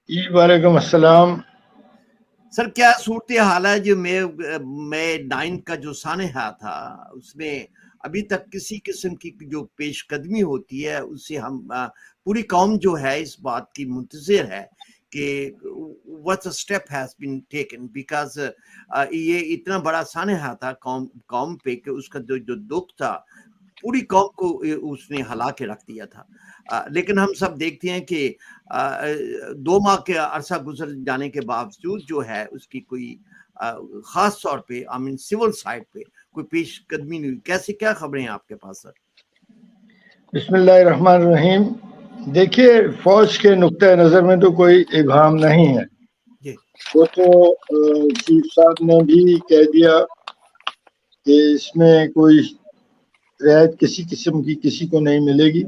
جی وعلیکم السلام سر، کیا صورتحال ہے جو میں 9 کا جو سانحہ تھا اس میں ابھی تک کسی قسم کی جو پیش قدمی ہوتی ہے اس سے ہم پوری قوم جو ہے اس بات کی منتظر ہے کہ what a step has been taken because یہ اتنا بڑا سانحہ تھا قوم پہ کہ اس کا جو دکھ تھا پوری قوم کو اس نے ہلا کے رکھ دیا تھا. لیکن ہم سب دیکھتے ہیں کہ 2 ماہ کے عرصہ گزر جانے کے باوجود جو ہے اس کی کوئی خاص طور پہ سول سائڈ پہ کوئی پیش قدمی نہیں ہوئی. کیا خبریں ہیں آپ کے پاس سر؟ بسم اللہ الرحمن الرحیم. دیکھیے، فوج کے نقطۂ نظر میں تو کوئی ابہام نہیں ہے. وہ تو چیف صاحب نے بھی کہہ دیا کہ اس میں کوئی رعایت کسی قسم کی کسی کو نہیں ملے گی.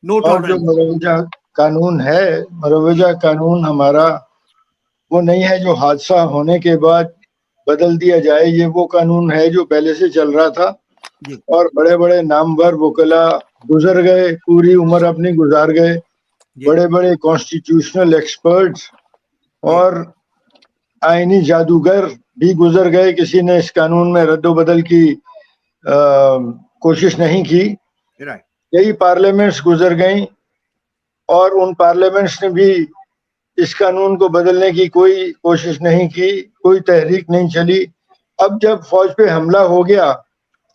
اور جو مروجہ قانون ہے، مروجہ قانون ہمارا وہ نہیں ہے جو حادثہ ہونے کے بعد بدل دیا جائے. یہ وہ قانون ہے جو پہلے سے چل رہا تھا. اور بڑے بڑے نامور وکلا گزر گئے، پوری عمر اپنی گزار گئے. بڑے بڑے کانسٹیٹیوشنل ایکسپرٹس اور آئینی جادوگر بھی گزر گئے. کسی نے اس قانون میں رد و بدل کی کوشش نہیں کی. کئی پارلیمنٹس گزر گئیں اور ان پارلیمنٹس نے بھی اس قانون کو بدلنے کی کوئی کوشش نہیں کی، کوئی تحریک نہیں چلی. اب جب فوج پہ حملہ ہو گیا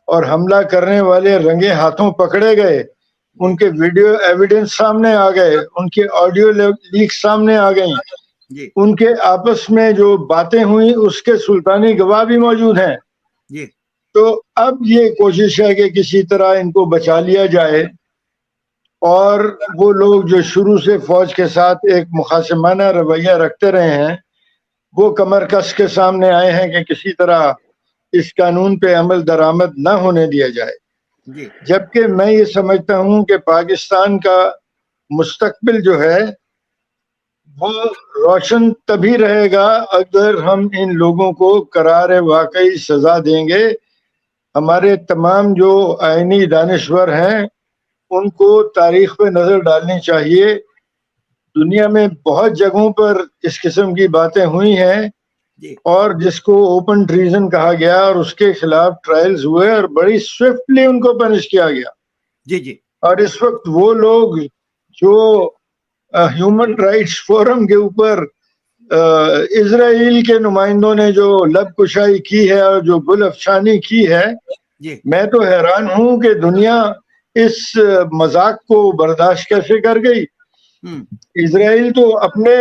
اور حملہ کرنے والے رنگے ہاتھوں پکڑے گئے، ان کے ویڈیو ایویڈنس سامنے آ گئے، ان کے آڈیو لیک سامنے آ گئیں، ان کے آپس میں جو باتیں ہوئیں اس کے سلطانی گواہ بھی موجود ہیں. تو اب یہ کوشش ہے کہ کسی طرح ان کو بچا لیا جائے. اور وہ لوگ جو شروع سے فوج کے ساتھ ایک مخاصمانہ رویہ رکھتے رہے ہیں، وہ کمر کس کے سامنے آئے ہیں کہ کسی طرح اس قانون پہ عمل درآمد نہ ہونے دیا جائے. جبکہ میں یہ سمجھتا ہوں کہ پاکستان کا مستقبل جو ہے وہ روشن تبھی رہے گا اگر ہم ان لوگوں کو قرار واقعی سزا دیں گے. ہمارے تمام جو آئینی دانشور ہیں ان کو تاریخ پہ نظر ڈالنی چاہیے. دنیا میں بہت جگہوں پر اس قسم کی باتیں ہوئی ہیں اور جس کو اوپن ٹریزن کہا گیا اور اس کے خلاف ٹرائلز ہوئے اور بڑی سوئفٹلی ان کو پنش کیا گیا. اور اس وقت وہ لوگ جو ہیومن رائٹس فورم کے اوپر اسرائیل کے نمائندوں نے جو لب کشائی کی ہے اور جو گل افشانی کی ہے، میں تو حیران ہوں کہ دنیا اس مذاق کو برداشت کیسے کر گئی. اسرائیل تو اپنے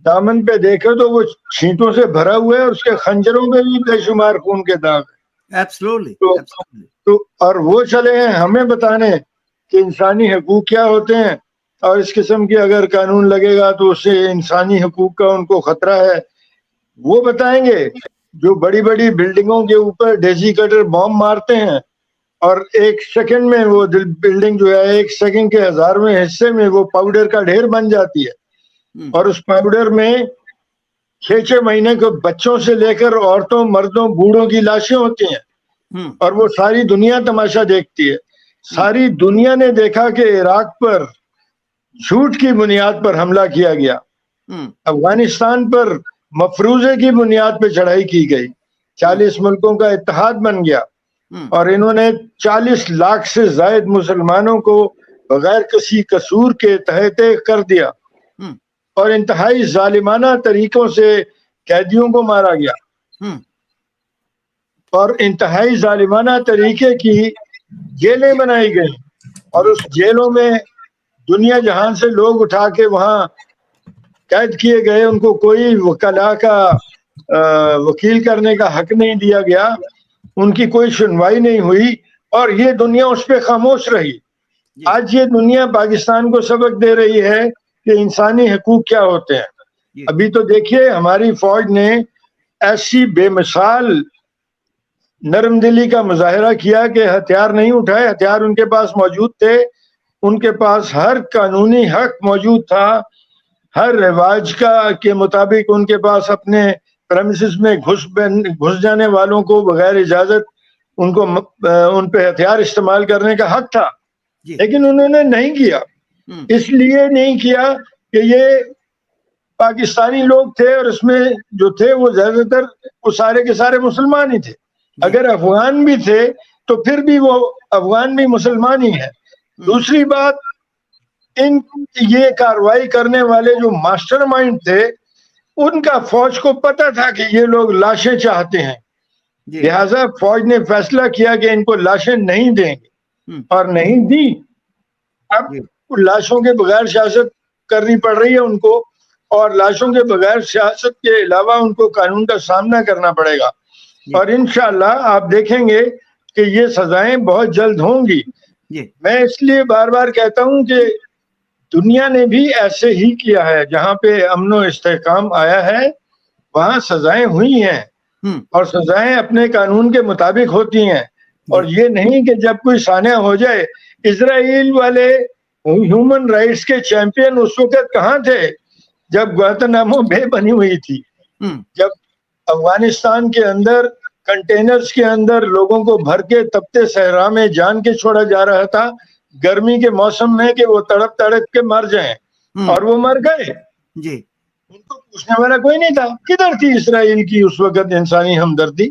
دامن پہ دیکھے تو وہ چھینٹوں سے بھرا ہوا ہے، اس کے خنجروں میں بھی بے شمار خون کے داغ ہیں. تو اور وہ چلے ہیں ہمیں بتانے کہ انسانی حقوق کیا ہوتے ہیں، اور اس قسم کی اگر قانون لگے گا تو اس سے انسانی حقوق کا ان کو خطرہ ہے. وہ بتائیں گے جو بڑی بڑی بلڈنگوں کے اوپر ڈیزی کٹر بم مارتے ہیں اور ایک سیکنڈ میں وہ بلڈنگ جو ہے ایک سیکنڈ کے 1000ویں حصے میں وہ پاؤڈر کا ڈھیر بن جاتی ہے. اور اس پاؤڈر میں 6 مہینے کے بچوں سے لے کر عورتوں، مردوں، بوڑھوں کی لاشیں ہوتی ہیں اور وہ ساری دنیا تماشا دیکھتی ہے. ساری دنیا نے دیکھا کہ عراق پر جھوٹ کی بنیاد پر حملہ کیا گیا، افغانستان پر مفروضے کی بنیاد پہ چڑھائی کی گئی، 40 ملکوں کا اتحاد بن گیا اور انہوں نے 40 لاکھ سے زائد مسلمانوں کو بغیر کسی قصور کے تحت کر دیا اور انتہائی ظالمانہ طریقوں سے قیدیوں کو مارا گیا اور انتہائی ظالمانہ طریقے کی جیلیں بنائی گئی اور اس جیلوں میں دنیا جہان سے لوگ اٹھا کے وہاں قید کیے گئے. ان کو کوئی وکلا کا وکیل کرنے کا حق نہیں دیا گیا، ان کی کوئی سنوائی نہیں ہوئی اور یہ دنیا اس پہ خاموش رہی. آج یہ دنیا پاکستان کو سبق دے رہی ہے کہ انسانی حقوق کیا ہوتے ہیں. ابھی تو دیکھیے ہماری فوج نے ایسی بے مثال نرم دلی کا مظاہرہ کیا کہ ہتھیار نہیں اٹھائے. ہتھیار ان کے پاس موجود تھے، ان کے پاس ہر قانونی حق موجود تھا، ہر رواج کے مطابق ان کے پاس اپنے پریمیسز میں گھس جانے والوں کو بغیر اجازت ان پہ ہتھیار استعمال کرنے کا حق تھا. لیکن انہوں نے نہیں کیا. اس لیے نہیں کیا کہ یہ پاکستانی لوگ تھے اور اس میں جو تھے وہ زیادہ تر وہ سارے کے سارے مسلمان ہی تھے. اگر افغان بھی تھے تو پھر بھی وہ افغان بھی مسلمان ہی ہیں. دوسری بات, یہ کاروائی کرنے والے جو ماسٹر مائنڈ تھے ان کا فوج کو پتا تھا کہ یہ لوگ لاشیں چاہتے ہیں, لہذا فوج نے فیصلہ کیا کہ ان کو لاشیں نہیں دیں گے اور نہیں دی. اب لاشوں کے بغیر سیاست کرنی پڑ رہی ہے ان کو, اور لاشوں کے بغیر سیاست کے علاوہ ان کو قانون کا سامنا کرنا پڑے گا. اور انشاءاللہ آپ دیکھیں گے کہ یہ سزائیں بہت جلد ہوں گی. میں اس لیے بار بار کہتا ہوں کہ دنیا نے بھی ایسے ہی کیا ہے, جہاں پہ امن و استحکام آیا ہے وہاں سزائیں ہوئی ہیں, اور سزائیں اپنے قانون کے مطابق ہوتی ہیں. اور یہ نہیں کہ جب کوئی سانحہ ہو جائے. اسرائیل والے ہیومن رائٹس کے چیمپئن اس وقت کہاں تھے جب گوانتانامو بے بنی ہوئی تھی, جب افغانستان کے اندر کنٹینرز کے اندر لوگوں کو بھر کے تپتے صحرا میں جان کے چھوڑا جا رہا تھا گرمی کے موسم میں کہ وہ تڑپ تڑپ کے مر جائیں, اور وہ مر گئے. ان کو پوچھنے والا کوئی نہیں تھا. کدھر تھی اسرائیل کی اس وقت انسانی ہمدردی؟